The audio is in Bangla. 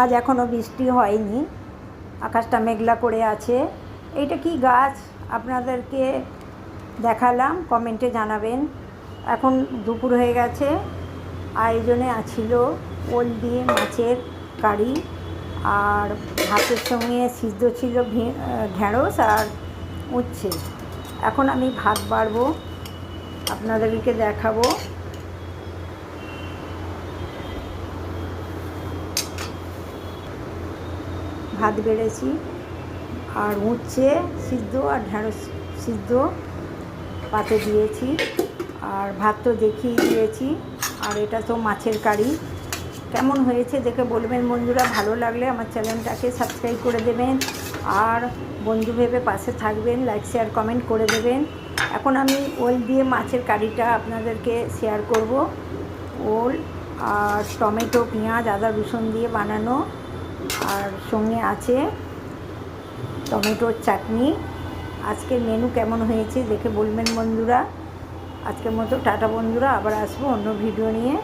আজ এখনও বৃষ্টি হয়নি, আকাশটা মেঘলা করে আছে। এইটা কি গাছ আপনাদেরকে দেখালাম, কমেন্টে জানাবেন। এখন দুপুর হয়ে গেছে, আয়োজনে ছিল ওল দিয়ে মাছের কারি, আর ভাতের সঙ্গে সিদ্ধ ছিল ঢেঁড়স আর উচ্ছে। এখন আমি ভাত বাড়বো, আপনাদেরকে দেখাবো। ভাত বেড়েছি, আর উচ্ছে সিদ্ধ আর ঢেঁড়স সিদ্ধ পাতে দিয়েছি, আর ভাত তো দেখিয়ে দিয়েছি। আর এটা তো মাছের কারি। কেমন হয়েছে দেখে বলবেন বন্ধুরা। ভালো লাগলে আমার চ্যানেলটাকে সাবস্ক্রাইব করে দেবেন, আর বন্ধু ভেবে পাশে থাকবেন, লাইক শেয়ার কমেন্ট করে দেবেন। এখন আমি ওল দিয়ে মাছের কারিটা আপনাদেরকে শেয়ার করব। ওল আর টমেটো, পেঁয়াজ, আদা, রসুন দিয়ে বানানো, আর সঙ্গে আছে টমেটোর চাটনি। আজকের মেনু কেমন হয়েছে দেখে বলবেন বন্ধুরা। আজকের মতো টাটা বন্ধুরা, আবার আসবো অন্য ভিডিও নিয়ে।